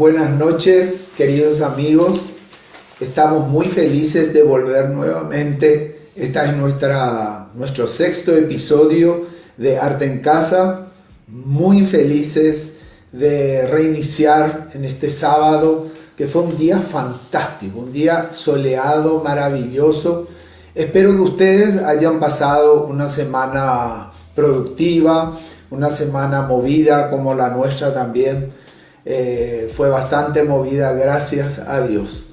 Buenas noches, queridos amigos. Estamos muy felices de volver nuevamente. Este es nuestro sexto episodio de Arte en Casa. Muy felices de reiniciar en este sábado, que fue un día fantástico, un día soleado, maravilloso. Espero que ustedes hayan pasado una semana productiva, una semana movida como la nuestra también. Fue bastante movida, gracias a Dios.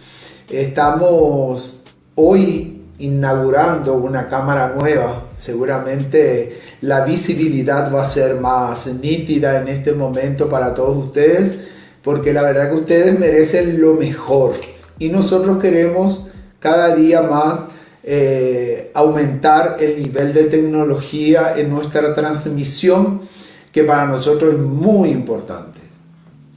Estamos hoy inaugurando una cámara nueva. Seguramente la visibilidad va a ser más nítida en este momento para todos ustedes, porque la verdad que ustedes merecen lo mejor y nosotros queremos cada día más aumentar el nivel de tecnología en nuestra transmisión, que para nosotros es muy importante.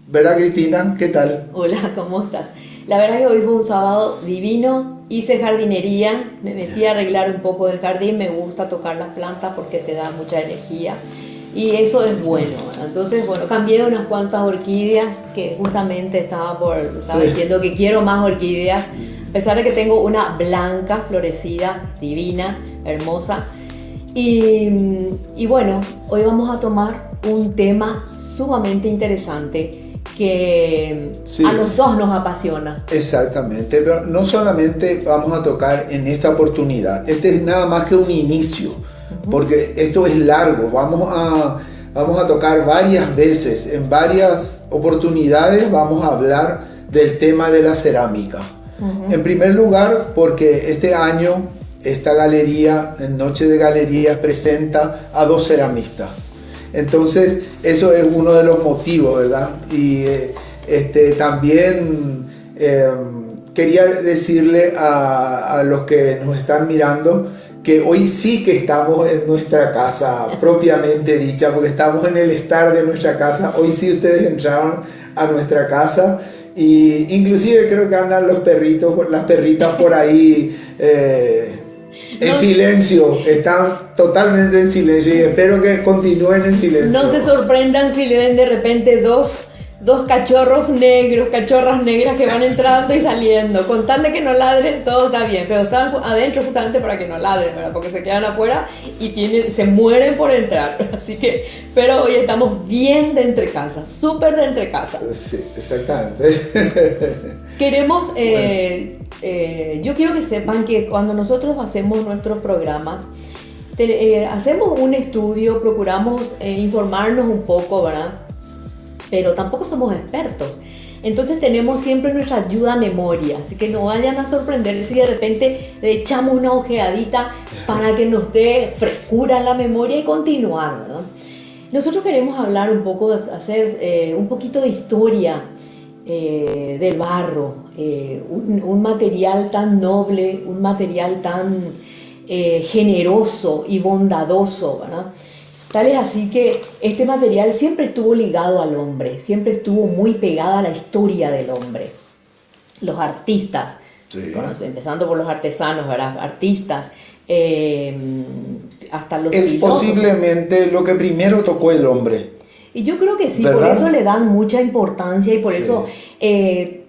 ¿Verdad, Cristina? ¿Qué tal? Hola, ¿cómo estás? La verdad que hoy fue un sábado divino. Hice jardinería, me metí a arreglar un poco del jardín. Me gusta tocar las plantas porque te da mucha energía y eso es bueno. Entonces, bueno, cambié unas cuantas orquídeas que justamente estaba diciendo que quiero más orquídeas, a pesar de que tengo una blanca florecida, divina, hermosa. Y bueno, hoy vamos a tomar un tema sumamente interesante que sí, a los dos nos apasiona. Exactamente, pero no solamente vamos a tocar en esta oportunidad, este es nada más que un inicio, porque esto es largo, vamos a tocar varias veces, en varias oportunidades vamos a hablar del tema de la cerámica. En primer lugar, porque este año esta galería, en Noche de Galerías, presenta a dos ceramistas. Entonces, eso es uno de los motivos, ¿verdad? Y también quería decirle a los que nos están mirando que hoy sí que estamos en nuestra casa propiamente dicha, porque estamos en el estar de nuestra casa. Hoy sí ustedes entraron a nuestra casa y inclusive creo que andan los perritos, las perritas por ahí en silencio, están totalmente en silencio y espero que continúen en silencio. No se sorprendan si le ven de repente dos cachorras negras que van entrando y saliendo. Contarle que no ladren, todo está bien, pero están adentro justamente para que no ladren, ¿verdad? Porque se quedan afuera y se mueren por entrar. Así que, pero hoy estamos bien de entre casa, súper de entre casa. Sí, exactamente. Queremos, yo quiero que sepan que cuando nosotros hacemos nuestros programas, hacemos un estudio, procuramos informarnos un poco, ¿verdad? Pero tampoco somos expertos. Entonces tenemos siempre nuestra ayuda a memoria, así que no vayan a sorprender si de repente le echamos una ojeadita para que nos dé frescura en la memoria y continuar, ¿verdad? Nosotros queremos hablar un poco, hacer un poquito de historia del barro, un material tan noble, un material tan generoso y bondadoso, ¿verdad? Tal es así que este material siempre estuvo ligado al hombre, siempre estuvo muy pegado a la historia del hombre. Los artistas, sí, bueno, empezando por los artesanos, ¿verdad? Artistas, hasta los es filósofos. Posiblemente lo que primero tocó el hombre. Y yo creo que sí, ¿verdad? Por eso le dan mucha importancia y por eso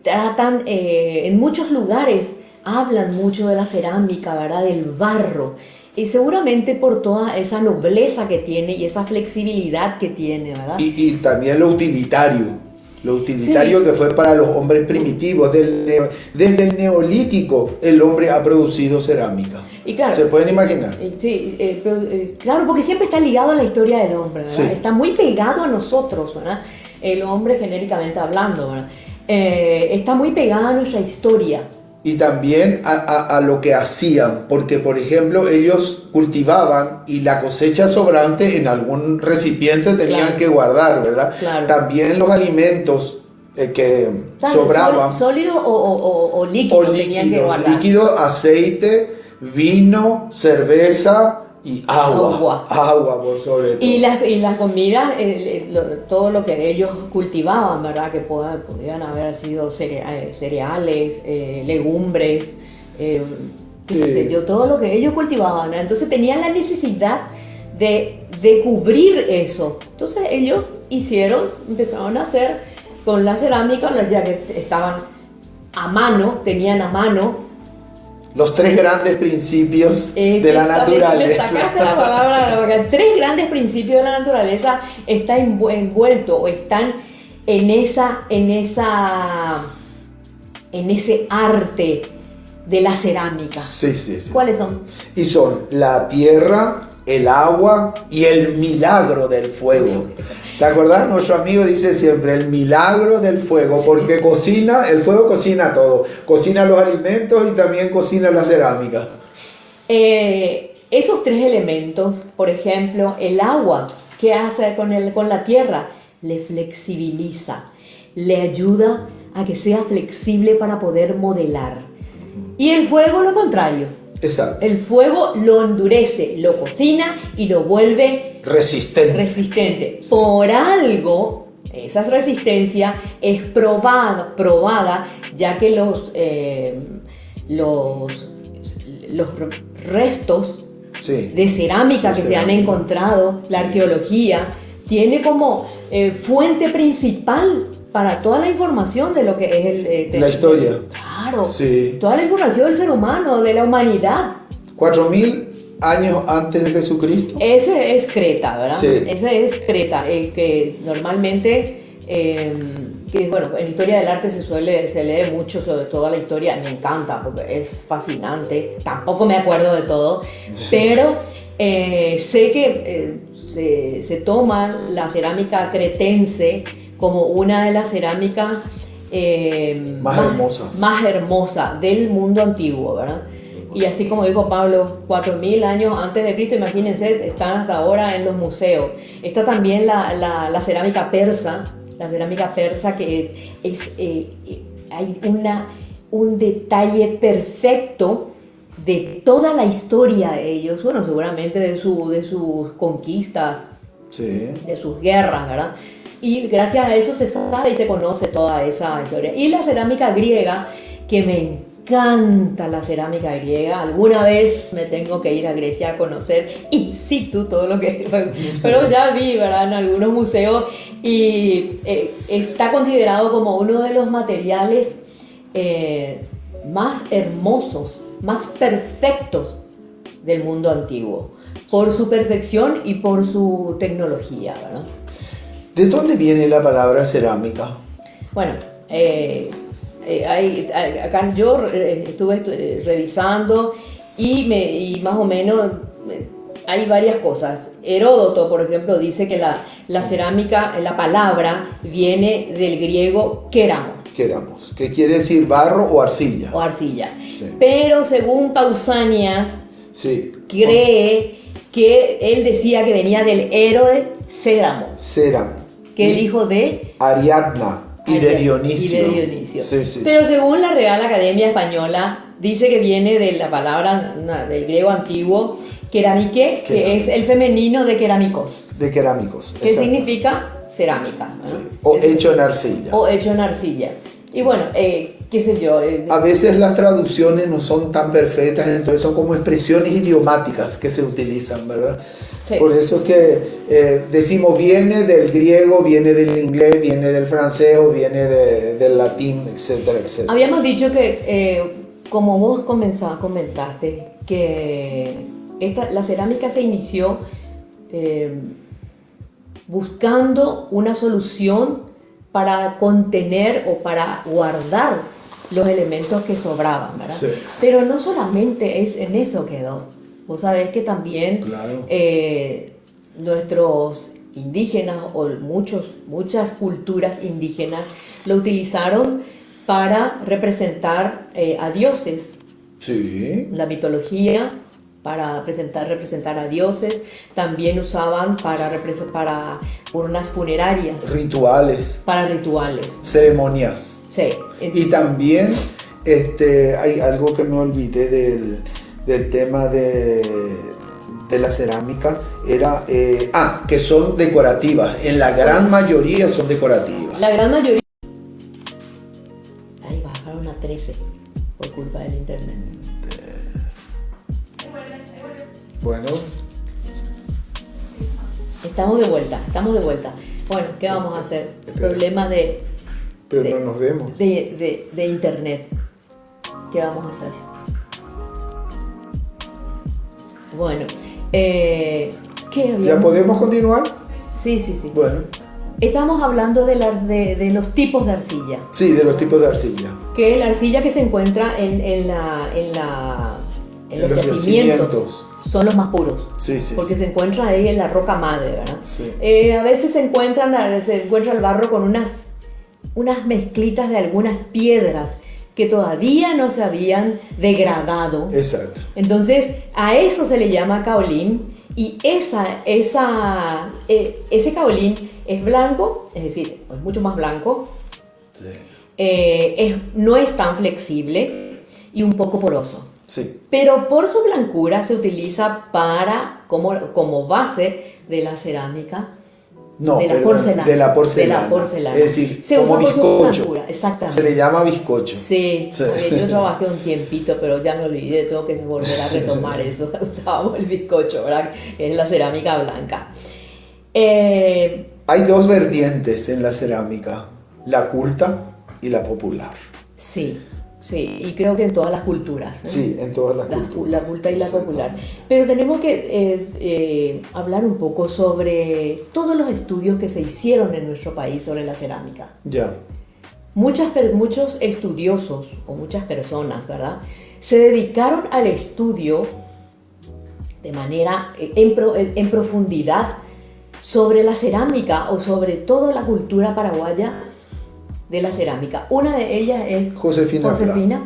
tratan, en muchos lugares hablan mucho de la cerámica, ¿verdad? Del barro. Y seguramente por toda esa nobleza que tiene y esa flexibilidad que tiene, ¿verdad? Y también lo utilitario sí, que fue para los hombres primitivos. Desde el neolítico el hombre ha producido cerámica. Y claro, ¿se pueden imaginar? Sí, claro, porque siempre está ligado a la historia del hombre, ¿verdad? Sí. Está muy pegado a nosotros, ¿verdad? El hombre genéricamente hablando, ¿verdad? Está muy pegado a nuestra historia. Y también a lo que hacían, porque por ejemplo ellos cultivaban y la cosecha sobrante en algún recipiente tenían que guardar, ¿verdad? Claro. También los alimentos que sobraban. ¿Sólido o líquido? Tenían que guardar. Líquido, aceite, vino, cerveza y agua por sobre todo. Y las comidas, todo lo que ellos cultivaban, ¿verdad? Que podían haber sido cereales, legumbres, qué sé yo, todo lo que ellos cultivaban, ¿no? Entonces tenían la necesidad de cubrir eso. Entonces ellos empezaron a hacer con la cerámica, ya que estaban a mano, tenían a mano. Los tres grandes principios de la naturaleza. Sacaste la palabra, tres grandes principios de la naturaleza están envueltos o están en ese arte de la cerámica. Sí. ¿Cuáles son? Y son la tierra, el agua y el milagro del fuego. ¿Te acuerdas? Nuestro amigo dice siempre el milagro del fuego, porque el fuego cocina todo. Cocina los alimentos y también cocina la cerámica. Esos tres elementos, por ejemplo, el agua, ¿qué hace con la tierra? Le flexibiliza, le ayuda a que sea flexible para poder modelar. Y el fuego, lo contrario. Exacto. El fuego lo endurece, lo cocina y lo vuelve resistente. Por algo, esa resistencia es probada, ya que los restos de cerámica que se han encontrado, la arqueología, tiene como fuente principal para toda la información de lo que es la historia. Claro, toda la información del ser humano, de la humanidad. 4000 años antes de Jesucristo. Ese es Creta, ¿verdad? Sí. Ese es Creta, que normalmente, que bueno, en historia del arte se lee mucho sobre toda la historia. Me encanta porque es fascinante. Tampoco me acuerdo de todo, pero sé que se toma la cerámica cretense como una de las cerámicas más hermosa del mundo antiguo, ¿verdad? Y así como dijo Pablo, 4000 años antes de Cristo, imagínense, están hasta ahora en los museos. Está también la cerámica persa, que hay un detalle perfecto de toda la historia de ellos, bueno, seguramente de sus conquistas, de sus guerras, ¿verdad? Y gracias a eso se sabe y se conoce toda esa historia. Y la cerámica griega, que me encanta la cerámica griega. Alguna vez me tengo que ir a Grecia a conocer in situ todo lo que... Pero ya vi, ¿verdad?, en algunos museos, y está considerado como uno de los materiales más hermosos, más perfectos del mundo antiguo, por su perfección y por su tecnología, ¿verdad? ¿De dónde viene la palabra cerámica? Bueno, acá yo estuve revisando y más o menos hay varias cosas. Heródoto, por ejemplo, dice que la cerámica, la palabra, viene del griego Queramos, que quiere decir barro o arcilla. Sí. Pero según Pausanias, cree que él decía que venía del héroe Céramo, que es el hijo de Ariadna y de Dionisio. Pero según la Real Academia Española, dice que viene de la palabra del griego antiguo keramike, que es el femenino de keramikos. Que significa cerámica, ¿no? O hecho en arcilla. Y bueno, qué sé yo. A veces las traducciones no son tan perfectas, entonces son como expresiones idiomáticas que se utilizan, ¿verdad? Sí. Por eso es que decimos viene del griego, viene del inglés, viene del francés o viene del latín, etcétera, etcétera. Habíamos dicho que, como vos comentaste, que la cerámica se inició buscando una solución para contener o para guardar los elementos que sobraban, ¿verdad? Sí. Pero no solamente en eso quedó. Vos sabés que también nuestros indígenas o muchas culturas indígenas lo utilizaron para representar a dioses. Sí. La mitología, para representar a dioses, también usaban para urnas funerarias. Para rituales. Ceremonias. Sí. Y también hay algo que me olvidé del tema de la cerámica, era que son decorativas. En la gran mayoría son decorativas. La gran mayoría. Ahí bajaron a 13 por culpa del internet. Bueno. Estamos de vuelta. Bueno, ¿qué vamos a hacer? Problema de Pero no nos vemos. De internet. ¿Qué vamos a hacer? Bueno, ¿qué habíamos? ¿Ya podemos continuar? Sí. Bueno. Estamos hablando de los tipos de arcilla. Sí, de los tipos de arcilla. Que la arcilla que se encuentra en los yacimientos son los más puros. Sí. Porque se encuentra ahí en la roca madre, ¿verdad? Sí. A veces se encuentra el barro con unas mezclitas de algunas piedras que todavía no se habían degradado. Exacto. Entonces, a eso se le llama caolín, y ese caolín es blanco, es decir, es mucho más blanco, Sí. no es tan flexible y un poco poroso. Sí. Pero por su blancura se utiliza como base de la cerámica. No, de la perdón, porcelana. de la porcelana. De la porcelana. Es decir, se como usa por su bizcocho. blancura, exactamente. Se le llama bizcocho. Sí, Sí. yo trabajé un tiempito, pero ya me olvidé, tengo que volver a retomar eso. Usábamos el bizcocho, ¿verdad? Es la cerámica blanca. Hay dos vertientes en la cerámica, la culta y la popular. Sí, y creo que en todas las culturas, ¿no? Sí, en todas las culturas. La culta y la popular. Pero tenemos que hablar un poco sobre todos los estudios que se hicieron en nuestro país sobre la cerámica. Ya. Muchos estudiosos o muchas personas, ¿verdad?, se dedicaron al estudio de manera en profundidad sobre la cerámica o sobre toda la cultura paraguaya de la cerámica. Una de ellas es Josefina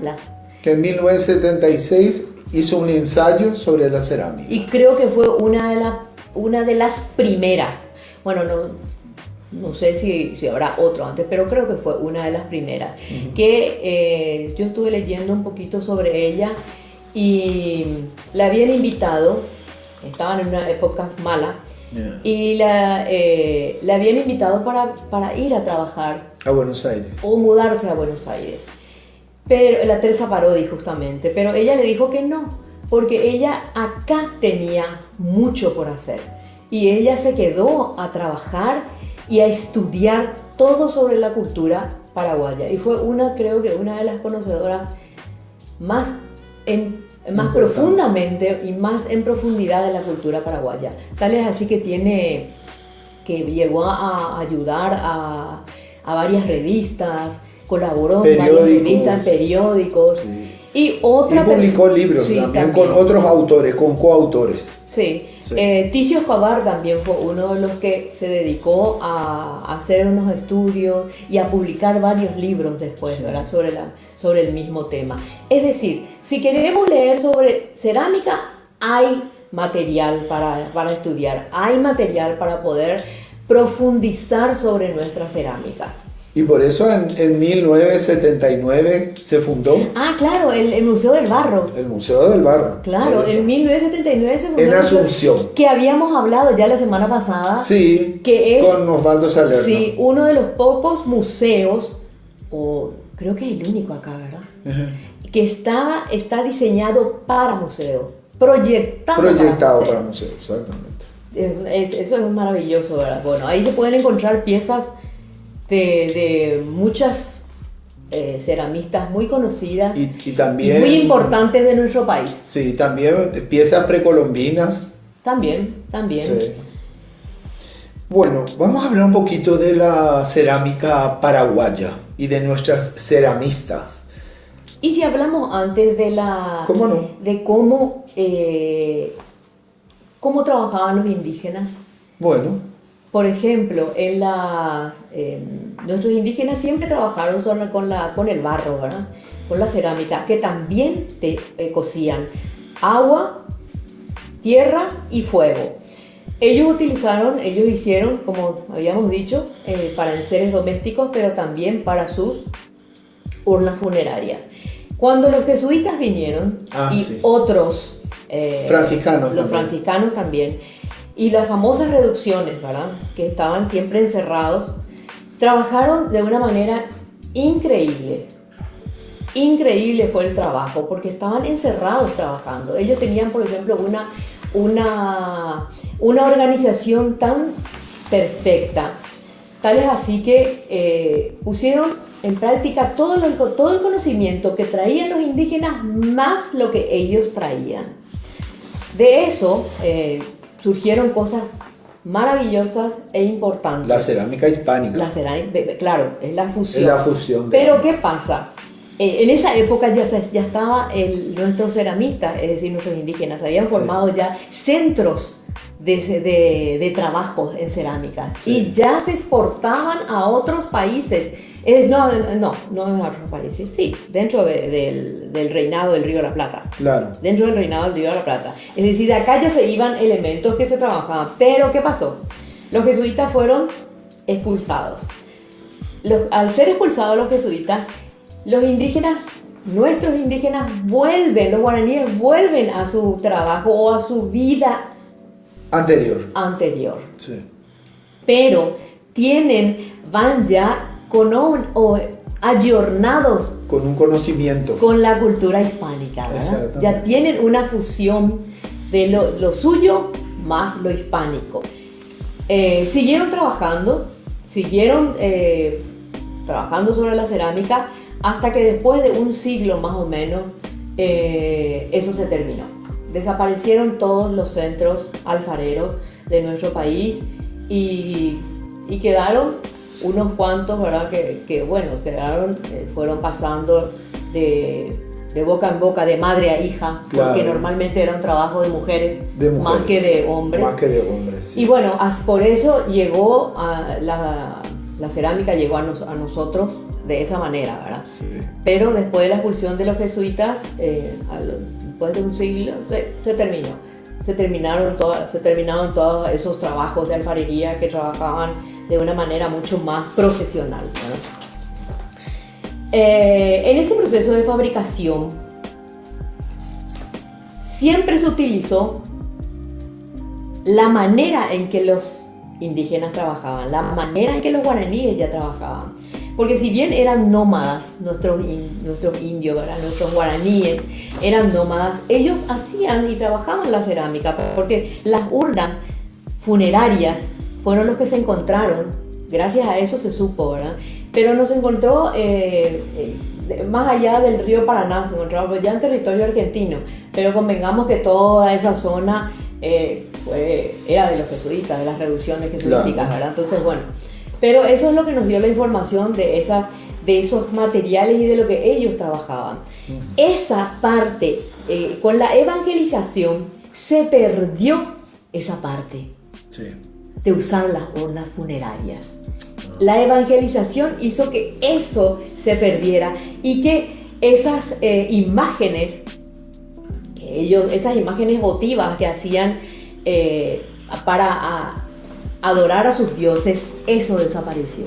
Pla, que en 1976 hizo un ensayo sobre la cerámica. y creo que fue una de las primeras. Bueno, no sé si habrá otro antes, pero creo que fue una de las primeras. Uh-huh. Que yo estuve leyendo un poquito sobre ella y la habían invitado, estaban en una época mala, Yeah. y la habían invitado para ir a trabajar A Buenos Aires. o mudarse a Buenos Aires. Pero la Teresa Parodi, justamente, pero ella le dijo que no, porque ella acá tenía mucho por hacer. Y ella se quedó a trabajar y a estudiar todo sobre la cultura paraguaya. Y fue creo que una de las conocedoras más profundamente y más en profundidad de la cultura paraguaya. Tal es así que llegó a ayudar a varias revistas, colaboró en varias revistas, en periódicos. Sí. Y publicó libros, sí, también con otros autores, con coautores. Sí. Ticio Escobar también fue uno de los que se dedicó a hacer unos estudios y a publicar varios libros después, sí, ¿verdad?, sobre el mismo tema. Es decir, si queremos leer sobre cerámica, hay material para estudiar, hay material para poder profundizar sobre nuestra cerámica. Y por eso en 1979 se fundó. Ah, claro, el Museo del Barro. El Museo del Barro. Claro, en 1979 se fundó. En Asunción. Que habíamos hablado ya la semana pasada. Sí, que es, con Osvaldo Salerno. Sí, uno de los pocos museos, o creo que es el único acá, ¿verdad? Uh-huh. Que está diseñado para museo. Proyectado para museo, exactamente. Eso es maravilloso, ¿verdad? Bueno, ahí se pueden encontrar piezas de muchas ceramistas muy conocidas y también, y muy importantes de nuestro país. Sí, también piezas precolombinas. También. Sí. Bueno, vamos a hablar un poquito de la cerámica paraguaya y de nuestras ceramistas. Y si hablamos antes de ¿Cómo no? De cómo trabajaban los indígenas. Bueno. Por ejemplo, nuestros indígenas siempre trabajaron con el barro, ¿verdad?, con la cerámica, que también cocían agua, tierra y fuego. Ellos hicieron, como habíamos dicho, para enseres domésticos, pero también para sus urnas funerarias. Cuando los jesuitas vinieron, sí, otros franciscanos, los franciscanos también, y las famosas reducciones, ¿verdad?, que estaban siempre encerrados, trabajaron de una manera increíble. Increíble fue el trabajo, porque estaban encerrados trabajando. Ellos tenían, por ejemplo, una organización tan perfecta, tal es así que pusieron en práctica todo el conocimiento que traían los indígenas más lo que ellos traían. De eso surgieron cosas maravillosas e importantes. La cerámica hispánica. La cerámica, claro, es la fusión. Es la fusión. Pero ¿qué pasa? En esa época ya estaba nuestros ceramistas, es decir, nuestros indígenas, habían formado ya centros de trabajos en cerámica y ya se exportaban a otros países. No en otros países, sí, dentro del reinado del Río de la Plata. Claro. Dentro del reinado del Río de la Plata. Es decir, de acá ya se iban elementos que se trabajaban. Pero ¿qué pasó? Los jesuitas fueron expulsados. Al ser expulsados los jesuitas, los indígenas, nuestros indígenas los guaraníes vuelven a su trabajo o a su vida anterior. Sí. Pero van ya ayornados con un conocimiento con la cultura hispánica, ¿verdad? Ya tienen una fusión de lo suyo más lo hispánico. Siguieron trabajando sobre la cerámica hasta que después de un siglo más o menos eso se terminó. Desaparecieron todos los centros alfareros de nuestro país y quedaron unos cuantos, ¿verdad? Que fueron pasando de boca en boca, de madre a hija, claro, porque normalmente era un trabajo de mujeres más que de hombres. Sí. Y bueno, por eso llegó la cerámica llegó a nosotros de esa manera, ¿verdad? Sí. Pero después de la expulsión de los jesuitas, después de un siglo, se terminó. Se terminaron todos esos trabajos de alfarería que trabajaban de una manera mucho más profesional, ¿no? En ese proceso de fabricación siempre se utilizó la manera en que los indígenas trabajaban, la manera en que los guaraníes ya trabajaban. Porque si bien eran nómadas, nuestros indios, ¿verdad? Nuestros guaraníes eran nómadas, ellos hacían y trabajaban la cerámica, porque las urnas funerarias fueron los que se encontraron. Gracias a eso se supo, ¿verdad? Pero no se encontró más allá del río Paraná, se encontraba ya en territorio argentino. Pero convengamos que toda esa zona era de los jesuitas, de las reducciones jesuíticas, claro, ¿verdad? Entonces, bueno, pero eso es lo que nos dio la información de esos materiales y de lo que ellos trabajaban. Esa parte, con la evangelización, se perdió esa parte. Sí. De usar las urnas funerarias. La evangelización hizo que eso se perdiera y que esas imágenes votivas que hacían para adorar a sus dioses, eso desapareció.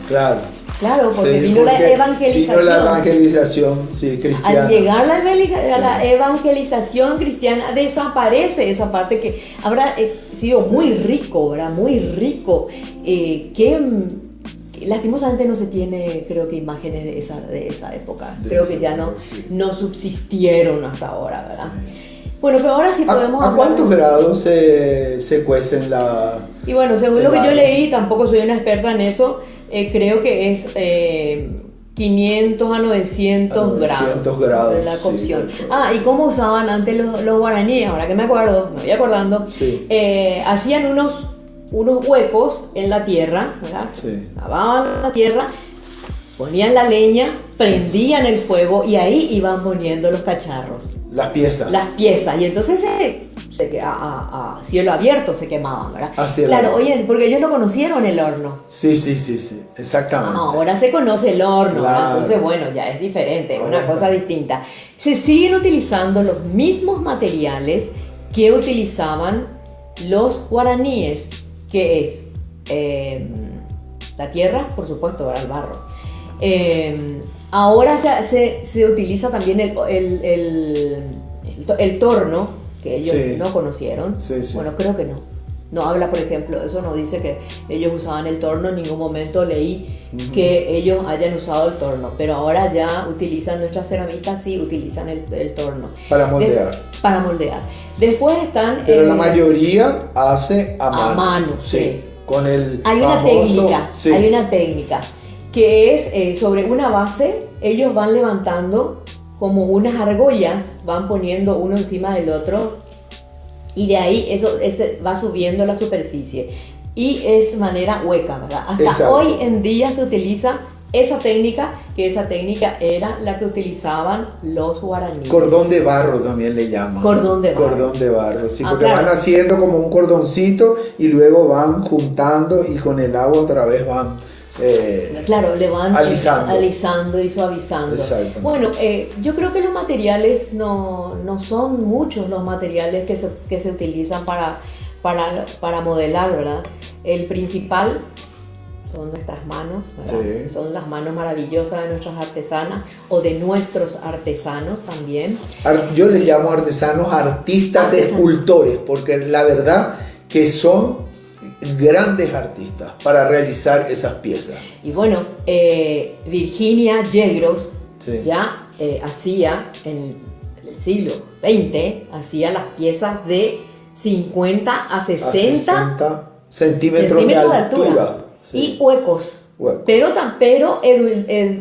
Claro. Claro, porque vino la evangelización. Sí, cristiana. Al llegar a la evangelización cristiana, desaparece esa parte que habrá sido muy rico, ¿verdad? Muy rico. Que lastimosamente no se tiene, creo que, imágenes de esa época. Creo que ya no subsistieron hasta ahora, ¿verdad? Sí. Bueno, pero ahora sí podemos hablar. ¿A cuántos grados se cuecen la...? Y bueno, según lo que yo leí, tampoco soy una experta en eso, creo que es 500 a 900 grados de la cocción. Sí, y cómo usaban antes los guaraníes, ahora que me voy acordando, sí. Hacían unos huecos en la tierra, ¿verdad? Sí. Lavaban la tierra, ponían la leña, prendían el fuego y ahí iban poniendo los cacharros. Las piezas. Y entonces a cielo abierto se quemaban, ¿verdad? Claro, oye, porque ellos no conocieron el horno. Sí, exactamente. Ahora se conoce el horno, claro. Entonces bueno, ya es diferente, una cosa distinta. Se siguen utilizando los mismos materiales que utilizaban los guaraníes, que es la tierra, por supuesto, el barro. Ahora se utiliza también el torno, que ellos no conocieron. Sí. Bueno, creo que no. No habla, por ejemplo, eso no dice que ellos usaban el torno. En ningún momento leí que ellos hayan usado el torno. Pero ahora ya utilizan, nuestras ceramistas sí utilizan el torno. Para moldear. Para moldear. Después están... Pero la mayoría hace a mano. Sí. Con el Hay una técnica. que es sobre una base, ellos van levantando como unas argollas, van poniendo uno encima del otro y de ahí ese va subiendo la superficie y es manera hueca, ¿verdad? Hasta Exacto. hoy en día se utiliza esa técnica, que esa técnica era la que utilizaban los guaraníes. Cordón de barro también le llaman. Cordón de barro. Cordón de barro, sí, porque claro. van haciendo como un cordoncito y luego van juntando y con el agua otra vez van claro, le van alisando y suavizando. Exacto. Bueno, yo creo que los materiales no son muchos los materiales que se utilizan para modelar, ¿verdad? El principal son nuestras manos, ¿verdad? Sí. Son las manos maravillosas de nuestras artesanas o de nuestros artesanos también. Yo les llamo artesanos, artistas, escultores, porque la verdad que son grandes artistas para realizar esas piezas. Y bueno, Virginia Yegros Sí. ya hacía en el siglo XX, hacía las piezas de 50 a 60 centímetros de altura. Sí. Y huecos. Huecos. Pero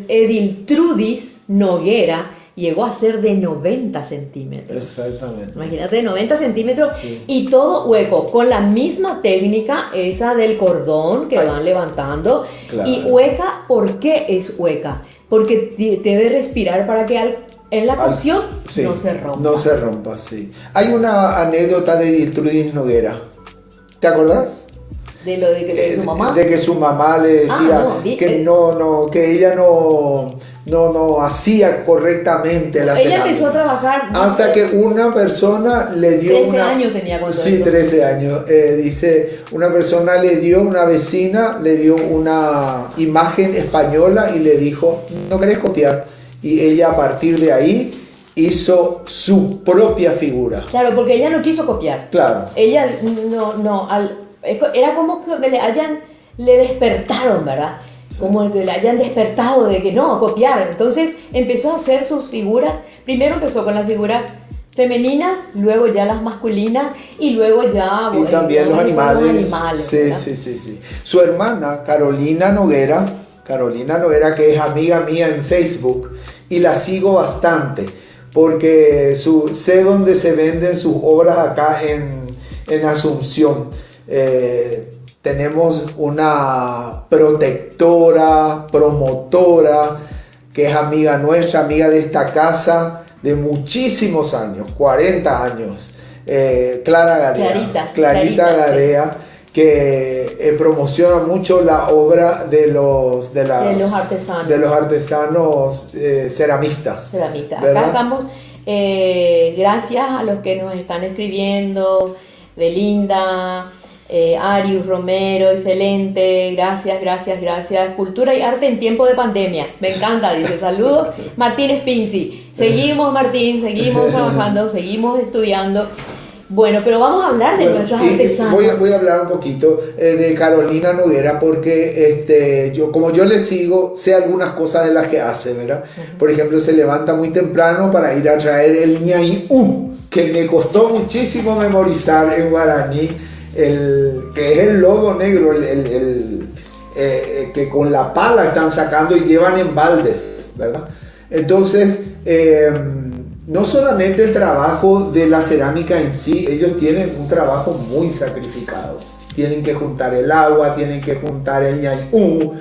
Ediltrudis Noguera llegó a ser de 90 centímetros. Exactamente. Imagínate, 90 centímetros Sí. y todo hueco, con la misma técnica esa del cordón que van levantando. Claro. Y hueca, ¿por qué es hueca? Porque debe respirar para que en la cocción sí, no se rompa. No se rompa, sí. Hay una anécdota de Ediltrudis Noguera. ¿Te acordás? De lo de que su mamá. De que su mamá le decía que ella no hacía correctamente la cerámica. Ella empezó a trabajar hasta que una persona le dio 13 años tenía cuando sí, eso. 13 años. Dice, una persona una vecina le dio una imagen española y le dijo, ¿no querés copiar? Y ella a partir de ahí hizo su propia figura. Claro, porque ella no quiso copiar. Claro. Ella era como que le despertaron, ¿verdad? Sí. Como que le hayan despertado de que no, copiar. Entonces empezó a hacer sus figuras. Primero empezó con las figuras femeninas, luego ya las masculinas y luego ya... Y también los animales. Sí. Su hermana, Carolina Noguera, que es amiga mía en Facebook, y la sigo bastante, porque sé dónde se venden sus obras acá en Asunción. Tenemos una protectora, promotora, que es amiga nuestra, amiga de esta casa de muchísimos años, 40 años, Clara Garea. Clarita Garea, sí. Que promociona mucho la obra de los artesanos ceramistas. Acá estamos, gracias a los que nos están escribiendo, Belinda, Arius Romero, excelente, gracias. Cultura y arte en tiempo de pandemia, me encanta, dice, saludos. Martín Spinzi, seguimos Martín, seguimos trabajando, seguimos estudiando. Bueno, pero vamos a hablar de nuestros artesanos. Voy a hablar un poquito de Carolina Noguera, porque como yo le sigo, sé algunas cosas de las que hace, ¿verdad? Uh-huh. Por ejemplo, se levanta muy temprano para ir a traer el ñaïú, que me costó muchísimo memorizar en guaraní, que es el lobo negro, que con la pala están sacando y llevan en baldes, ¿verdad? Entonces, no solamente el trabajo de la cerámica en sí, ellos tienen un trabajo muy sacrificado. Tienen que juntar el agua, tienen que juntar el ñaïú,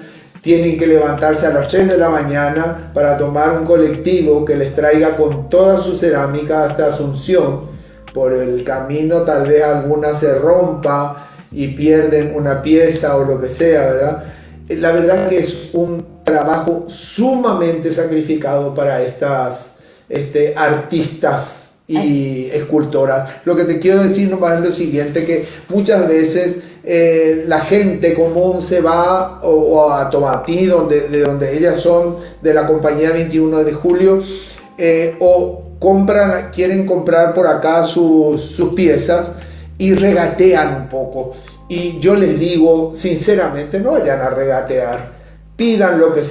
tienen que levantarse a las 3 de la mañana para tomar un colectivo que les traiga con toda su cerámica hasta Asunción. Por el camino tal vez alguna se rompa y pierden una pieza o lo que sea, ¿verdad? La verdad que es un trabajo sumamente sacrificado para estas artistas y escultoras. Lo que te quiero decir nomás es lo siguiente, que muchas veces la gente común se va o a Tomatí, de donde ellas son, de la compañía 21 de julio, o quieren comprar por acá sus piezas y regatean un poco. Y yo les digo, sinceramente, no vayan a regatear. Pidan lo que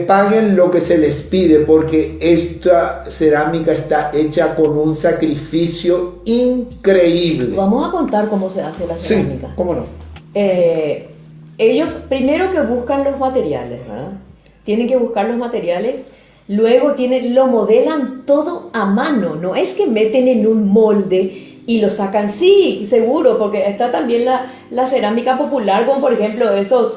paguen lo que se les pide, porque esta cerámica está hecha con un sacrificio increíble. Vamos a contar cómo se hace la cerámica. Sí, cómo no. ellos primero que buscan los materiales, ¿verdad? Tienen que buscar los materiales, luego lo modelan todo a mano, no es que meten en un molde y lo sacan, sí, seguro, porque está también la cerámica popular, como por ejemplo esos,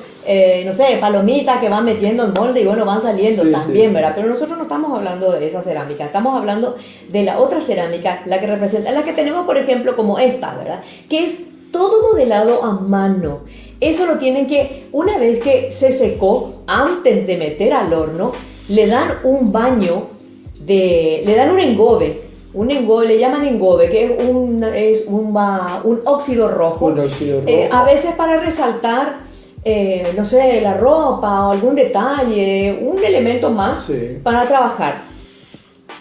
no sé, palomitas que van metiendo en molde y bueno, van saliendo también, ¿verdad? Pero nosotros no estamos hablando de esa cerámica, estamos hablando de la otra cerámica, la que representa, la que tenemos por ejemplo como esta, ¿verdad? Que es todo modelado a mano. Eso lo tienen que, una vez que se secó, antes de meter al horno, le dan un baño, le dan un engobe, le llaman engobe, que es un óxido rojo. Un óxido rojo. A veces para resaltar, no sé, la ropa o algún detalle, un elemento más para trabajar.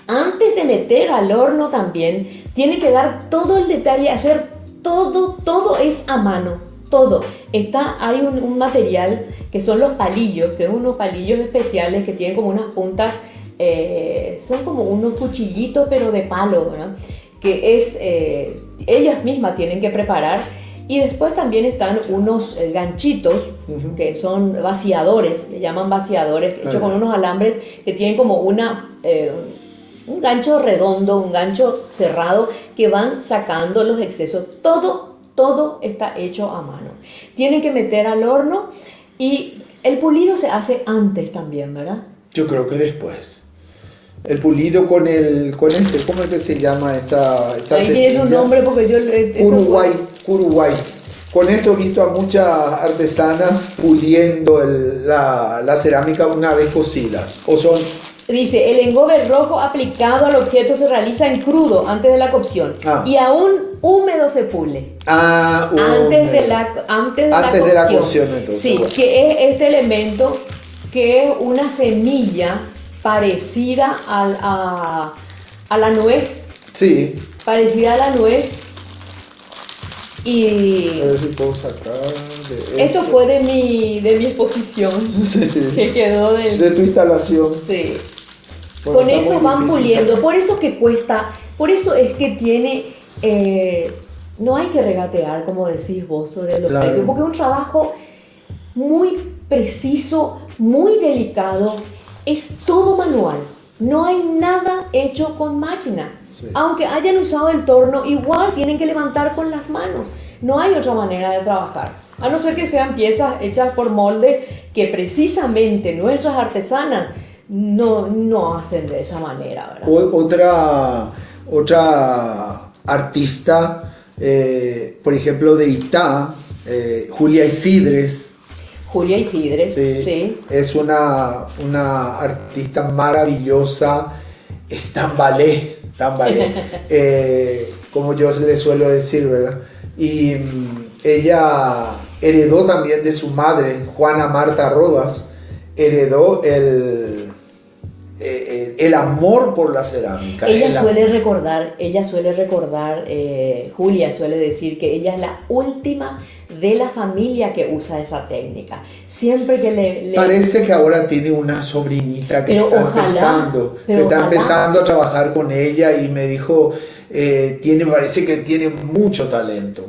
Antes de meter al horno también, tiene que dar todo el detalle, hacer todo es a mano. Todo. Hay un material que son los palillos, que son unos palillos especiales que tienen como unas puntas, son como unos cuchillitos pero de palo, ¿verdad? Que ellas mismas tienen que preparar. Y después también están unos ganchitos que son vaciadores, le llaman vaciadores, hechos con unos alambres que tienen como un un gancho redondo, un gancho cerrado, que van sacando los excesos. Todo está hecho a mano. Tienen que meter al horno y el pulido se hace antes también, ¿verdad? Yo creo que después. El pulido con ¿cómo es que se llama esta ahí tienes un nombre porque yo... Curuguay. Con esto he visto a muchas artesanas puliendo la cerámica una vez cocidas. O son... Dice, el engobe rojo aplicado al objeto se realiza en crudo antes de la cocción y aún húmedo se pule. Antes de la cocción. Entonces, sí, bueno. Que es este elemento que es una semilla parecida a la nuez. Sí. Parecida a la nuez. Y a ver si puedo sacar esto fue de mi exposición que quedó de tu instalación. Sí. Bueno, con eso van puliendo, por eso que cuesta, por eso es que tiene, no hay que regatear, como decís vos, sobre los precios, porque es un trabajo muy preciso, muy delicado, es todo manual, no hay nada hecho con máquina. Sí. Aunque hayan usado el torno, igual tienen que levantar con las manos. No hay otra manera de trabajar. A no ser que sean piezas hechas por molde, que precisamente nuestras artesanas no hacen de esa manera, ¿verdad? Otra artista, por ejemplo, de Itá, Julia Isidres. Julia Isidres, sí. Es una artista maravillosa, es tan ballet, como yo le suelo decir, ¿verdad? Y ella heredó también de su madre, Juana Marta Rodas, heredó el amor por la cerámica. Ella suele recordar, Julia suele decir que ella es la última de la familia que usa esa técnica. Siempre que parece que ahora tiene una sobrinita que está empezando a trabajar con ella y me dijo, parece que tiene mucho talento.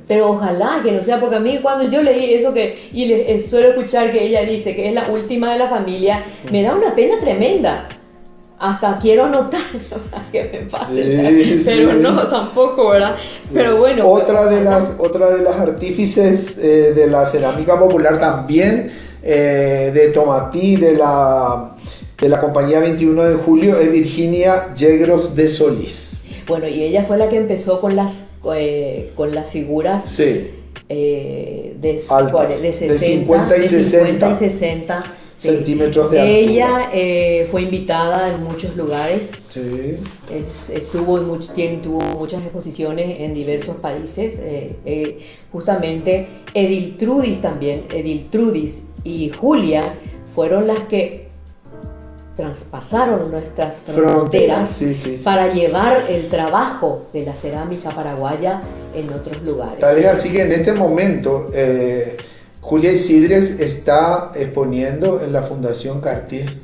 Pero ojalá que no sea, porque a mí cuando yo leí eso suelo escuchar que ella dice que es la última de la familia, me da una pena tremenda. Hasta quiero anotar que me pase, pero no tampoco, ¿verdad? Pero bueno. Otra de las artífices de la cerámica popular también, de Tomatí, de la compañía 21 de Julio, es Virginia Yegros de Solís. Bueno, y ella fue la que empezó con las figuras de 50 y 60 centímetros de altura. Ella fue invitada en muchos lugares. Sí. Tuvo muchas exposiciones en diversos países. Justamente Edil Trudis y Julia fueron las que traspasaron nuestras fronteras para llevar el trabajo de la cerámica paraguaya en otros lugares. Tal es así que en este momento Julia Isidres está exponiendo en la Fundación Cartier,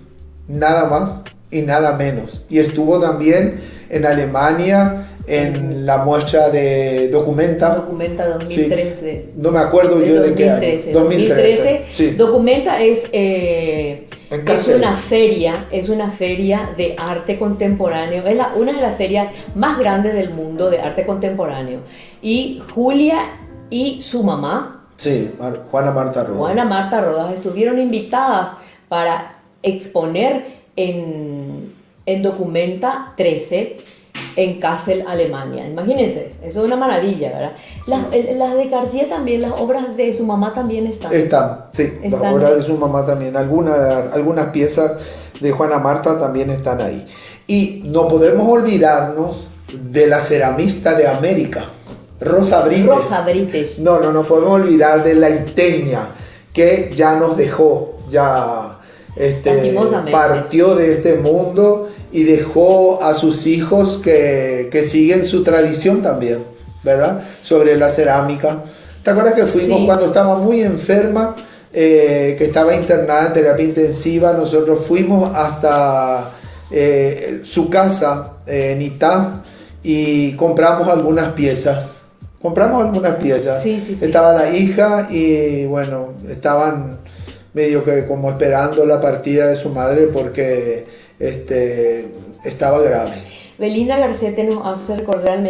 nada más y nada menos. Y estuvo también en Alemania en la muestra de Documenta. Documenta 2013. Sí. No me acuerdo yo de qué año. 2013. Sí. Documenta es una feria de arte contemporáneo. Es una de las ferias más grandes del mundo de arte contemporáneo. Y Julia y su mamá, sí, Juana Marta Rodas, estuvieron invitadas para exponer en Documenta 13 en Kassel, Alemania. Imagínense, eso es una maravilla, ¿verdad? Las de Cartier también, las obras de su mamá también están. Las obras de su mamá también. Algunas piezas de Juana Marta también están ahí. Y no podemos olvidarnos de la ceramista de América, Rosa Brites. No podemos olvidar de la Iteña, que ya nos dejó, partió de este mundo y dejó a sus hijos que siguen su tradición también, ¿verdad? Sobre la cerámica. ¿Te acuerdas que fuimos cuando estaba muy enferma, que estaba internada en terapia intensiva? Nosotros fuimos hasta su casa en Itá y compramos algunas piezas. Sí. Estaba la hija y bueno, estaban medio que como esperando la partida de su madre porque estaba grave. Belinda Garcete nos hace recordar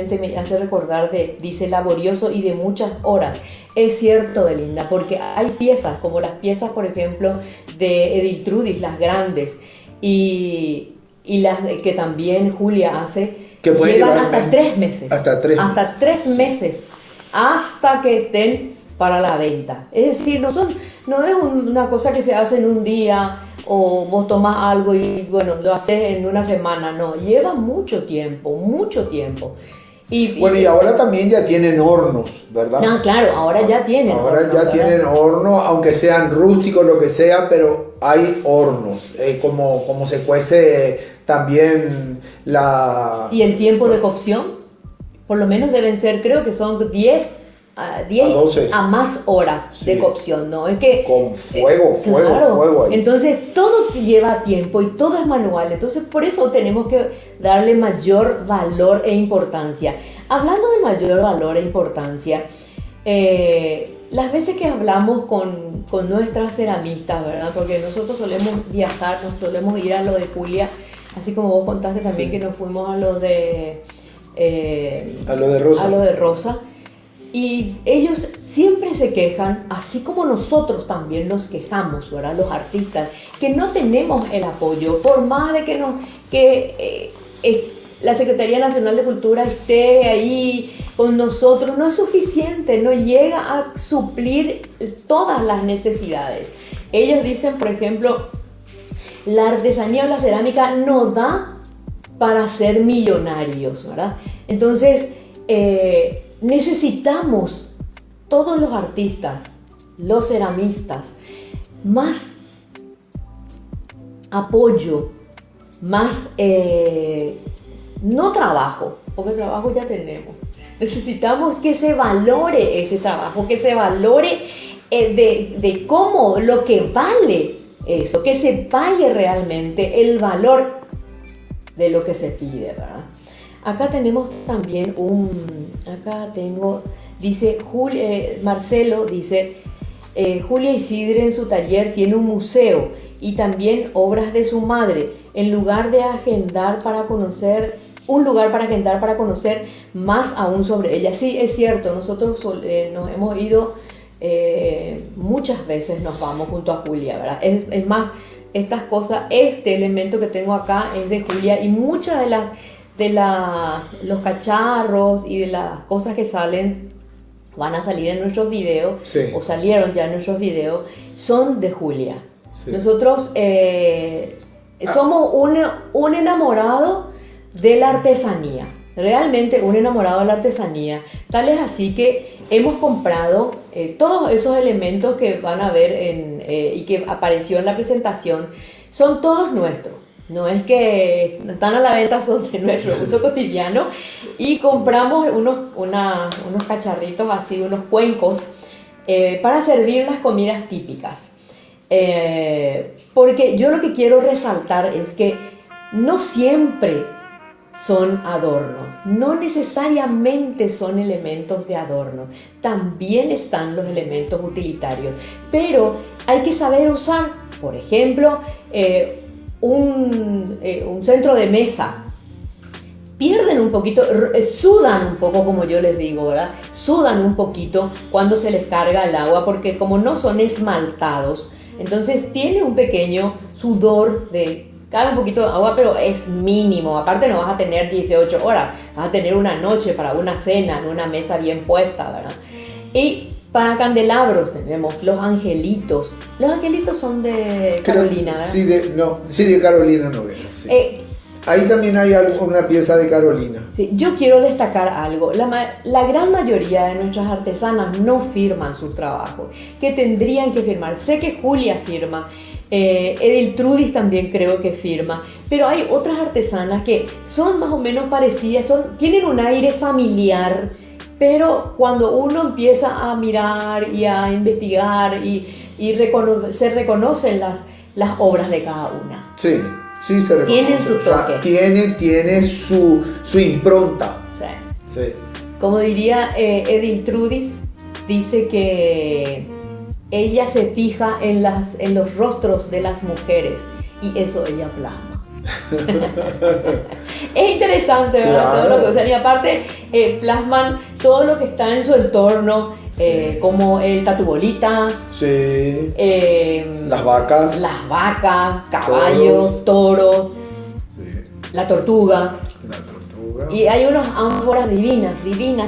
dice laborioso y de muchas horas. Es cierto, Belinda, porque hay piezas, como las piezas, por ejemplo, de Edith Trudis, las grandes, y las que también Julia hace, que llevan hasta 3 meses. Hasta 3 meses, hasta que estén para la venta. Es decir, no es una cosa que se hace en un día o vos tomás algo y bueno, lo haces en una semana. No, lleva mucho tiempo. Y ahora también ya tienen hornos, ¿verdad? No, claro, ahora ya tienen hornos, aunque sean rústicos, lo que sea, pero hay hornos, como se cuece también ¿Y el tiempo de cocción? Por lo menos deben ser, creo que son 10 a más horas de cocción, ¿no? Es que con fuego ahí. Entonces todo lleva tiempo y todo es manual, entonces por eso tenemos que darle mayor valor e importancia. Hablando de mayor valor e importancia, las veces que hablamos con nuestras ceramistas, ¿verdad? Porque nosotros solemos viajar, nos solemos ir a lo de Julia, así como vos contaste también que nos fuimos a lo de Rosa. Y ellos siempre se quejan, así como nosotros también nos quejamos, ¿verdad? Los artistas, que no tenemos el apoyo, por más de que la Secretaría Nacional de Cultura esté ahí con nosotros, no es suficiente, no llega a suplir todas las necesidades. Ellos dicen, por ejemplo, la artesanía o la cerámica no da para ser millonarios, ¿verdad? Entonces, necesitamos todos los artistas, los ceramistas, más apoyo, más no trabajo, porque trabajo ya tenemos. Necesitamos que se valore ese trabajo, que se valore de cómo, lo que vale eso, que se pague realmente el valor de lo que se pide, ¿verdad? Acá tenemos también dice Marcelo, dice, Julia Isidre en su taller tiene un museo y también obras de su madre, un lugar para agendar para conocer más aún sobre ella. Sí, es cierto, nosotros nos hemos ido, muchas veces nos vamos junto a Julia, ¿verdad? Es más, estas cosas, este elemento que tengo acá es de Julia y muchas de los cacharros y de las cosas que van a salir en nuestros videos, o salieron ya en nuestros videos, son de Julia. Sí. Nosotros somos un enamorado de la artesanía, realmente un enamorado de la artesanía. Tal es así que hemos comprado todos esos elementos que van a ver y que apareció en la presentación, son todos nuestros. No es que están a la venta, son de nuestro uso cotidiano. Y compramos unos cacharritos así, unos cuencos, para servir las comidas típicas. Porque yo lo que quiero resaltar es que no siempre son adornos. No necesariamente son elementos de adorno. También están los elementos utilitarios. Pero hay que saber usar, por ejemplo, un centro de mesa. Pierden un poquito, sudan un poco, como yo les digo, ¿verdad? Sudan un poquito cuando se les carga el agua, porque como no son esmaltados, entonces tiene un pequeño sudor de cae un poquito de agua, pero es mínimo. Aparte no vas a tener 18 horas, vas a tener una noche para una cena en una mesa bien puesta, ¿verdad? Y para candelabros tenemos los angelitos. Los angelitos son de Carolina, ¿verdad? Sí, de Carolina Noguera. Sí. Ahí también hay una pieza de Carolina. Sí, yo quiero destacar algo. La gran mayoría de nuestras artesanas no firman sus trabajos, que tendrían que firmar. Sé que Julia firma, Ediltrudis también creo que firma, pero hay otras artesanas que son más o menos parecidas, tienen un aire familiar, pero cuando uno empieza a mirar y a investigar se reconocen las obras de cada una. Sí. Sí, se reconoce. Tienen su toque. Tiene su impronta. Sí. Como diría Ediltrudis, dice que ella se fija en los rostros de las mujeres y eso ella plasma. Es interesante, ¿verdad? Claro. Todo lo que usan. Y aparte plasman todo lo que está en su entorno, sí. Como el tatubolita, sí. Las vacas, caballos, toros, sí. La tortuga. Y hay unas ánforas divinas,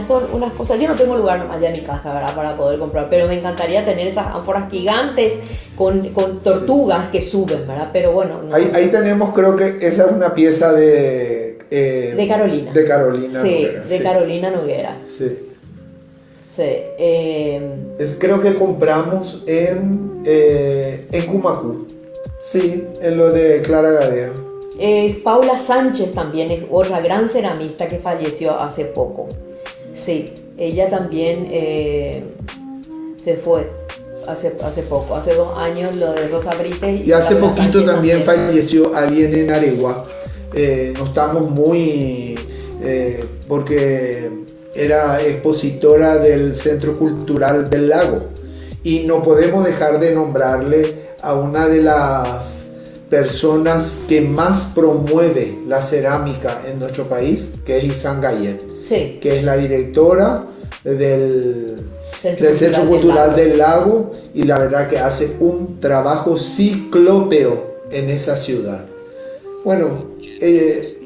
son unas cosas. Yo no tengo lugar allá en mi casa, ¿verdad?, para poder comprar, pero me encantaría tener esas ánforas gigantes con tortugas, sí, que suben, ¿verdad? Pero bueno. No. Ahí tenemos, creo que esa es una pieza de Carolina. De Carolina sí, Noguera. De Carolina Noguera. Sí. Sí. Creo que compramos en Cumacú. Sí, en lo de Clara Gadea. Paula Sánchez también es otra gran ceramista que falleció hace poco. Sí, ella también se fue hace poco, hace 2 años, lo de Rosa Brites. Y hace Paula poquito también falleció alguien en Aregua. No estamos muy... porque era expositora del Centro Cultural del Lago. Y no podemos dejar de nombrarle a una de las personas que más promueve la cerámica en nuestro país, que es Isan Gayet, sí, que es la directora del Centro Cultural del Lago, y la verdad que hace un trabajo ciclópeo en esa ciudad. Bueno,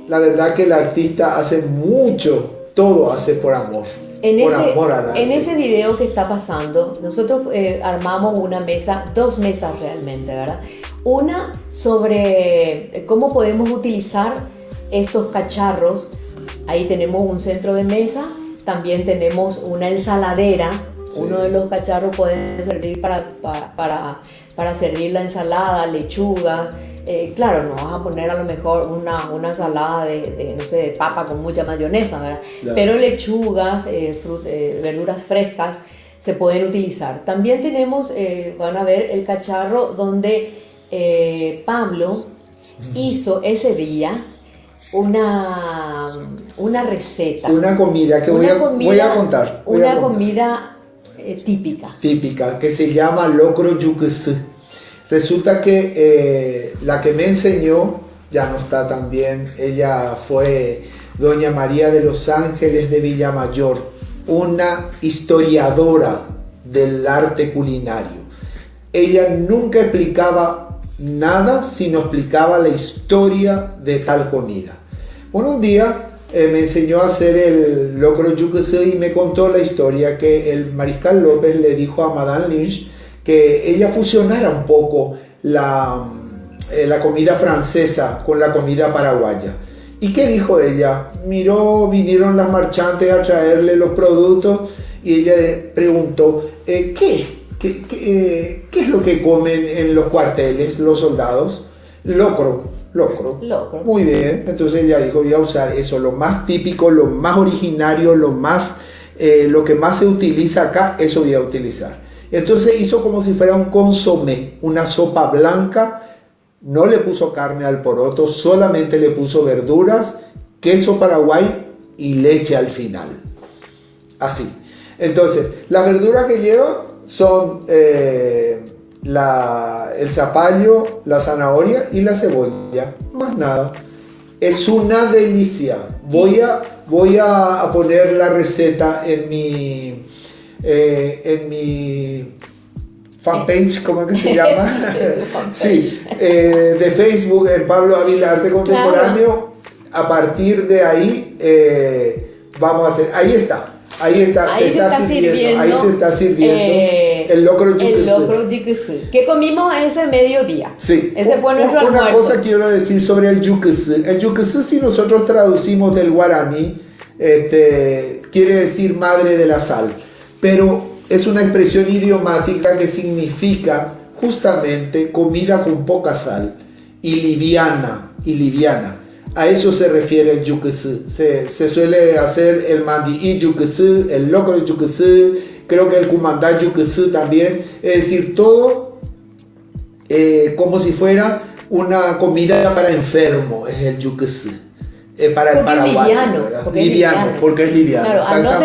la verdad que el artista hace mucho, todo hace por amor. Amor al arte. En ese video que está pasando, nosotros armamos dos mesas realmente, ¿verdad? Una sobre cómo podemos utilizar estos cacharros. Ahí tenemos un centro de mesa, también tenemos una ensaladera. Sí. Uno de los cacharros puede servir para servir la ensalada, lechuga. Claro, no vas a poner a lo mejor una ensalada de papa con mucha mayonesa, ¿verdad? Claro. Pero lechugas, verduras frescas se pueden utilizar. También tenemos, van a ver, el cacharro donde Pablo hizo ese día una receta. Una comida que voy a contar. Una comida típica. Típica, que se llama locro yucusú. Resulta que la que me enseñó ya no está tan bien. Ella fue doña María de los Ángeles de Villamayor, una historiadora del arte culinario. Ella nunca explicaba nada, sino explicaba la historia de tal comida. Bueno, un día me enseñó a hacer el locro yucusú y me contó la historia que el Mariscal López le dijo a Madame Lynch que ella fusionara un poco la comida francesa con la comida paraguaya. ¿Y qué dijo ella? Vinieron las marchantes a traerle los productos y ella preguntó, ¿qué es lo que comen en los cuarteles los soldados? Locro. Muy bien, entonces ella dijo, voy a usar eso, lo más típico, lo más originario, lo que más se utiliza acá, eso voy a utilizar. Entonces hizo como si fuera un consomé, una sopa blanca, no le puso carne al poroto, solamente le puso verduras queso Paraguay y leche al final. Así. Entonces, las verduras que lleva son el zapallo, la zanahoria y la cebolla. Más nada. Es una delicia. Voy a poner la receta en mi fanpage, ¿cómo es que se llama? Sí, de Facebook, en Pablo Ávila Arte Contemporáneo. Claro. A partir de ahí vamos a hacer. Ahí está, se está sirviendo. Ahí se está sirviendo el locro yucasú. Que comimos ese mediodía. Sí. Ese fue nuestro almuerzo. Una cosa quiero decir sobre el yucasú. El yucasú, si nosotros traducimos del guaraní, quiere decir madre de la sal. Pero es una expresión idiomática que significa justamente comida con poca sal y liviana. A eso se refiere el yucasú. Se suele hacer el mandií yucasú, el locro yucasú, creo que el cumandá yucasú también. Es decir, todo como si fuera una comida para enfermo, es el yucasú. Para el paraguayo, porque es liviano. Claro, al no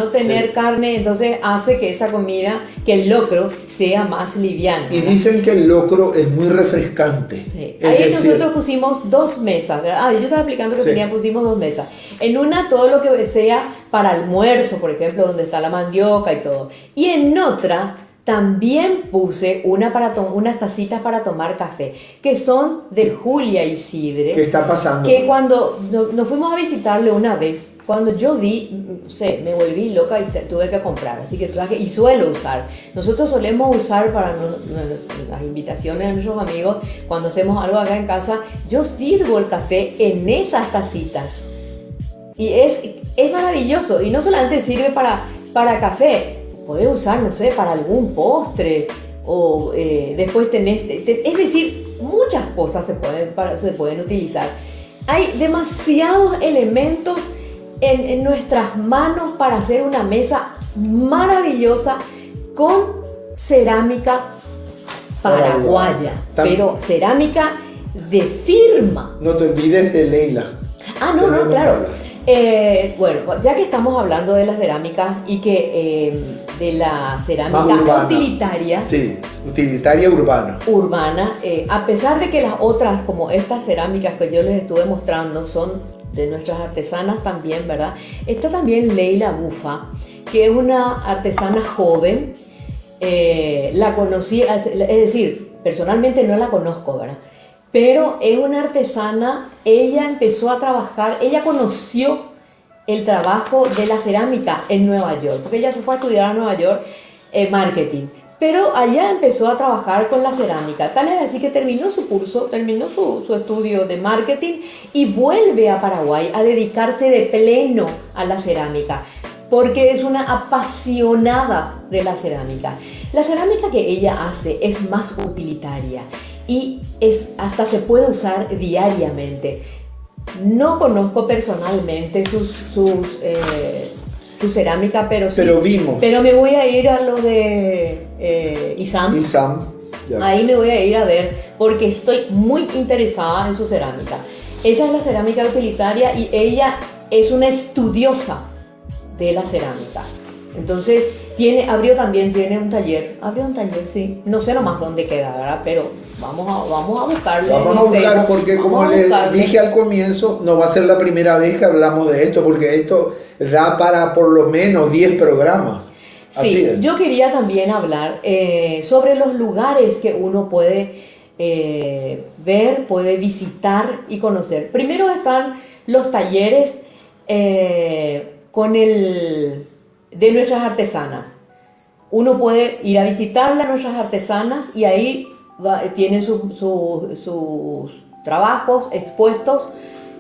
tener carne, entonces hace que esa comida, que el locro, sea más liviano. Y dicen que el locro es muy refrescante. Sí. Ahí nosotros pusimos 2 mesas, ¿verdad? Yo estaba explicando que pusimos 2 mesas. En una todo lo que sea para almuerzo, por ejemplo, donde está la mandioca y todo. Y en otra también puse unas tacitas para tomar café, que son de Julia Isidre. ¿Qué está pasando? Que cuando nos fuimos a visitarle una vez, cuando yo vi, no sé, me volví loca y tuve que comprar, así que traje y suelo usar. Nosotros solemos usar para las invitaciones de nuestros amigos, cuando hacemos algo acá en casa, yo sirvo el café en esas tacitas. Y es maravilloso, y no solamente sirve para café, podés usar, no sé, para algún postre, o después tenés, es decir, muchas cosas se pueden utilizar. Hay demasiados elementos en nuestras manos para hacer una mesa maravillosa con cerámica paraguaya, pero cerámica de firma. No te olvides de Leila. No, claro. Bueno, ya que estamos hablando de la cerámica y que de la cerámica utilitaria. Sí, utilitaria urbana. A pesar de que las otras, como estas cerámicas que yo les estuve mostrando, son de nuestras artesanas también, ¿verdad? Está también Leila Bufa, que es una artesana joven. La conocí, es decir, personalmente no la conozco, ¿verdad? Pero es una artesana, ella empezó a trabajar, ella conoció el trabajo de la cerámica en Nueva York, porque ella se fue a estudiar a Nueva York marketing, pero allá empezó a trabajar con la cerámica, tal es así que terminó su curso, terminó su estudio de marketing y vuelve a Paraguay a dedicarse de pleno a la cerámica, porque es una apasionada de la cerámica. La cerámica que ella hace es más utilitaria y hasta se puede usar diariamente. No conozco personalmente su cerámica, pero sí. Pero me voy a ir a lo de Isam. Ahí me voy a ir a ver, porque estoy muy interesada en su cerámica. Esa es la cerámica utilitaria y ella es una estudiosa de la cerámica. Entonces, abrió un taller, sí. No sé nomás dónde queda, ¿verdad? Pero vamos a buscarlo. Vamos a buscar, porque como les dije al comienzo, no va a ser la primera vez que hablamos de esto, porque esto da para por lo menos 10 programas. Sí, yo quería también hablar sobre los lugares que uno puede ver, puede visitar y conocer. Primero están los talleres de nuestras artesanas. Uno puede ir a visitarlas, nuestras artesanas, y ahí tienen sus trabajos expuestos.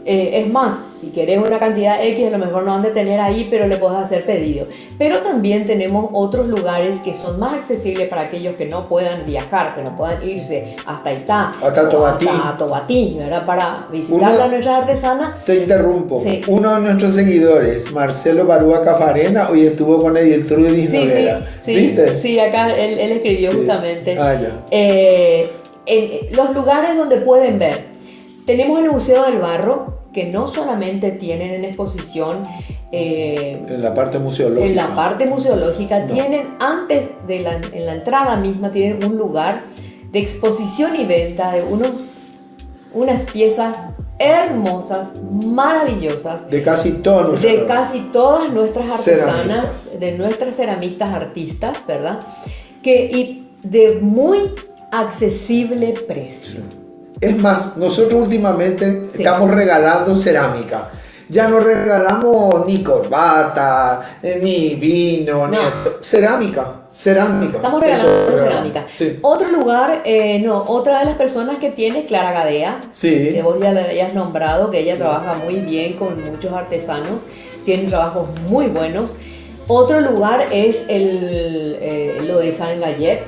Es más, si querés una cantidad X, a lo mejor no han de tener ahí, pero le podés hacer pedido. Pero también tenemos otros lugares que son más accesibles para aquellos que no puedan viajar, que no puedan irse hasta Itá, hasta Tobatí, ¿verdad? Para visitar a nuestras artesanas. Te interrumpo. Sí. Uno de nuestros seguidores, Marcelo Barúa Cafarena, hoy estuvo con Edith Trudis Noguera. ¿Viste? Sí, acá él escribió justamente. Los lugares donde pueden ver. Tenemos el Museo del Barro, que no solamente tienen en exposición en la parte museológica. En la parte museológica, No. tienen antes en la entrada misma, tienen un lugar de exposición y venta de unas piezas hermosas, maravillosas, De casi todas nuestras artesanas, ceramistas. de nuestras ceramistas artistas, ¿verdad? Y de muy accesible precio. Es más, nosotros últimamente Sí. estamos regalando cerámica. Ya no regalamos ni corbata, ni vino, ni No. cerámica. Estamos regalando cerámica. Sí. Otro lugar, otra de las personas que tiene es Clara Gadea, Sí. que vos ya la hayas nombrado, que ella trabaja muy bien con muchos artesanos, tiene trabajos muy buenos. Otro lugar es lo de San Gallet,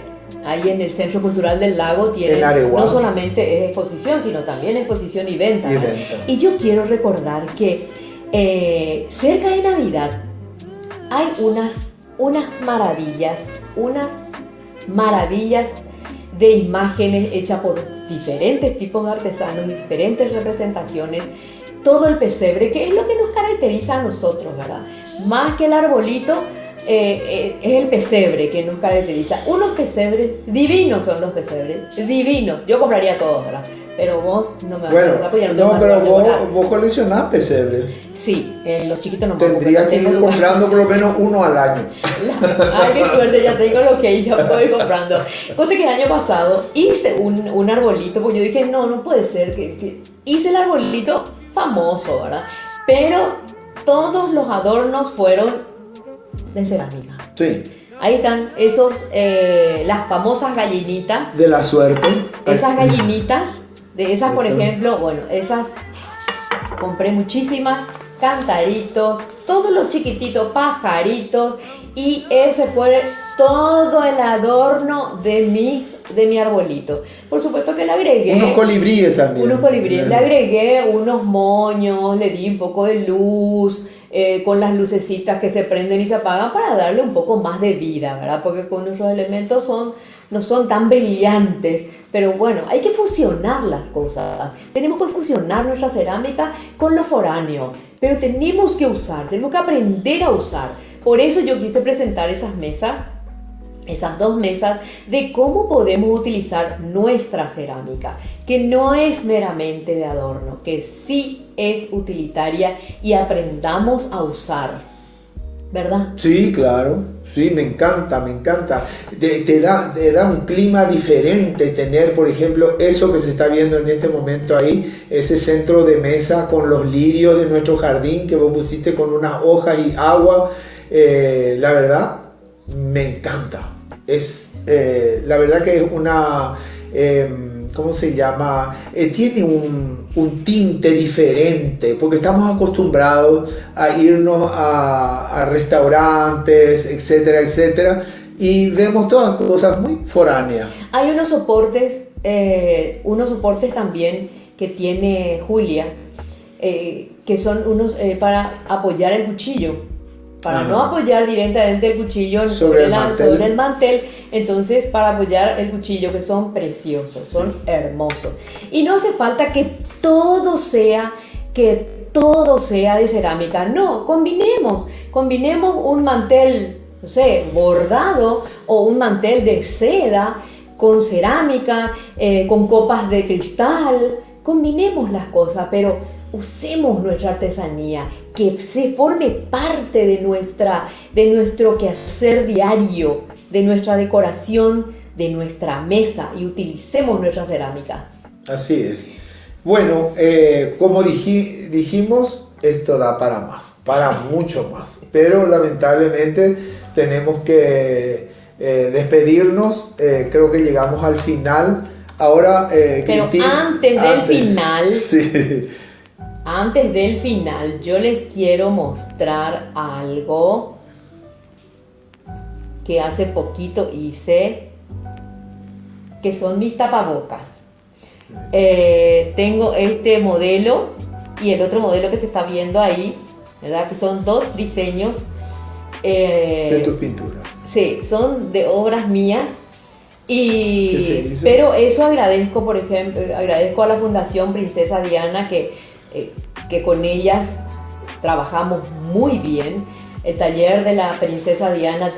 ahí en el Centro Cultural del Lago, tiene En Areguá. no solamente es exposición, sino también exposición y venta. Y ¿no? venta. Y yo quiero recordar que cerca de Navidad hay unas maravillas de imágenes hechas por diferentes tipos de artesanos, diferentes representaciones, todo el pesebre, que es lo que nos caracteriza a nosotros, ¿verdad? Más que el arbolito, es el pesebre que nos caracteriza. Unos pesebres divinos son los pesebres, divinos. Yo compraría todos, ¿verdad? Pero vos no me Bueno, vas a apoyar. no, pero vos coleccionás pesebres. Sí, los chiquitos no me Tendrías que ir comprando por lo menos uno al año. Ay, qué suerte, ya tengo lo que yo puedo ir comprando. Conté que el año pasado hice un arbolito, porque yo dije, no puede ser. Que hice el arbolito famoso, ¿verdad? Pero todos los adornos fueron de cerámica. Sí. Ahí están las famosas gallinitas. De la suerte. Esas gallinitas, de esas por Esto. ejemplo, bueno, esas compré muchísimas, cantaritos, todos los chiquititos, pajaritos, y ese fue todo el adorno de mi arbolito. Por supuesto que le agregué Unos colibríes también. le agregué unos moños, le di un poco de luz, con las lucecitas que se prenden y se apagan para darle un poco más de vida, ¿verdad? Porque con nuestros elementos no son tan brillantes, pero bueno, hay que fusionar las cosas. Tenemos que fusionar nuestra cerámica con lo foráneo, pero tenemos que aprender a usar. Por eso yo quise presentar esas dos mesas de cómo podemos utilizar nuestra cerámica, que no es meramente de adorno, que sí es utilitaria y aprendamos a usar, ¿verdad? Sí, claro. Sí, me encanta. Te da un clima diferente tener, por ejemplo, eso que se está viendo en este momento ahí, ese centro de mesa con los lirios de nuestro jardín que vos pusiste con unas hojas y agua. La verdad, me encanta. La verdad que es una... ¿cómo se llama? Tiene un tinte diferente, porque estamos acostumbrados a irnos a restaurantes, etcétera, y vemos todas cosas muy foráneas. Hay unos soportes también que tiene Julia, que son unos para apoyar el cuchillo. Para no apoyar directamente el cuchillo sobre el mantel, entonces para apoyar el cuchillo, que son preciosos, son hermosos. Y no hace falta que todo sea de cerámica, no, combinemos un mantel, no sé, bordado o un mantel de seda con cerámica, con copas de cristal, combinemos las cosas, pero usemos nuestra artesanía, que se forme parte de nuestro quehacer diario, de nuestra decoración, de nuestra mesa, y utilicemos nuestra cerámica. Así es. Bueno, como dijimos, esto da para mucho más, pero lamentablemente tenemos que despedirnos. Creo que llegamos al final. Ahora, pero Cristina, antes del final, yo les quiero mostrar algo que hace poquito hice, que son mis tapabocas. Tengo este modelo y el otro modelo que se está viendo ahí, ¿verdad? Que son dos diseños. de tus pinturas. Sí, son de obras mías. Pero eso agradezco, por ejemplo, agradezco a la Fundación Princesa Diana que que con ellas trabajamos muy bien. El taller de la princesa Diana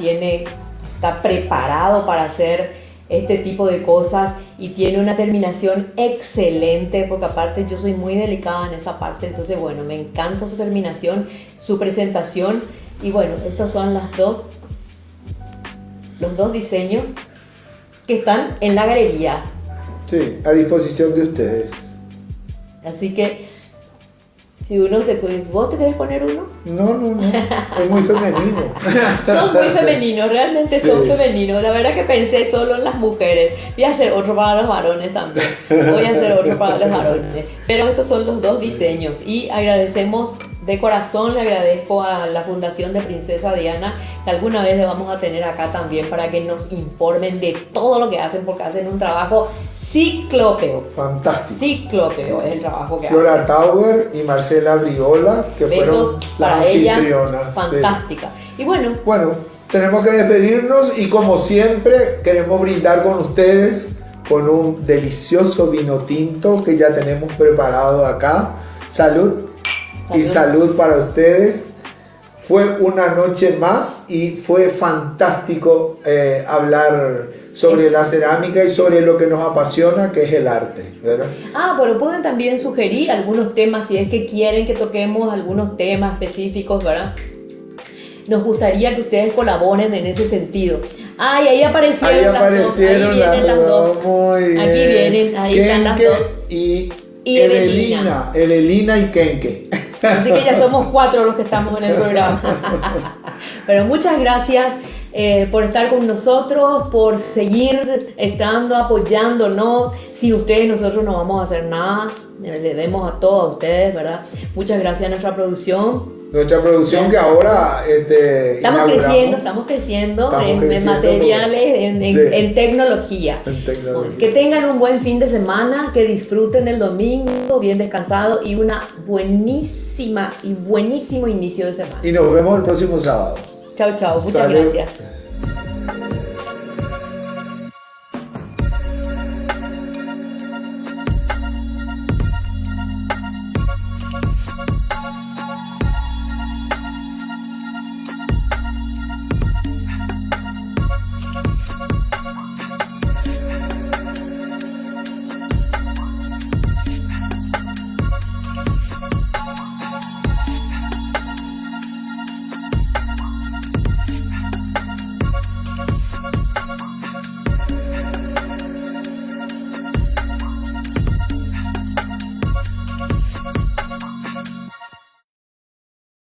está preparado para hacer este tipo de cosas y tiene una terminación excelente, porque aparte yo soy muy delicada en esa parte, entonces bueno, me encanta su terminación, su presentación. Y bueno, estos son los dos diseños que están en la galería. Sí, a disposición de ustedes. Así que si ¿vos te querés poner uno? No, es muy femenino. Son muy femeninos, realmente Sí. son femeninos. La verdad que pensé solo en las mujeres. Voy a hacer otro para los varones también. Voy a hacer otro para los varones. Pero estos son los dos diseños. Y agradecemos de corazón, le agradezco a la Fundación de Princesa Diana, que alguna vez le vamos a tener acá también para que nos informen de todo lo que hacen, porque hacen un trabajo ciclópeo. Fantástico. Ciclópeo es el trabajo que Flora hacen. Tauber y Marcela Briola, que fueron Besos las para ellas, anfitrionas. fantástica. Y bueno, Bueno, tenemos que despedirnos y como siempre queremos brindar con ustedes con un delicioso vino tinto que ya tenemos preparado acá. Salud. Y salud para ustedes. Fue una noche más y fue fantástico hablar sobre la cerámica y sobre lo que nos apasiona, que es el arte, ¿verdad? pero pueden también sugerir algunos temas si es que quieren que toquemos algunos temas específicos, ¿verdad? Nos gustaría que ustedes colaboren en ese sentido. Ahí aparecieron Ahí las aparecieron dos. Ahí vienen las dos. Muy bien. Aquí vienen, ahí están las Kenke dos. Y Evelina. Evelina y Kenke. Así que ya somos 4 los que estamos en el programa. Pero muchas gracias por estar con nosotros, por seguir estando, apoyándonos. Sin ustedes nosotros no vamos a hacer nada. Les debemos a todos ustedes, ¿verdad? Muchas gracias a nuestra producción. Nuestra producción que ahora Estamos inauguramos. creciendo en creciendo materiales, Sí. en tecnología. En tecnología. Que tengan un buen fin de semana, que disfruten el domingo bien descansado y una buenísimo inicio de semana. Y nos vemos el próximo sábado. Chao, muchas Salud. gracias.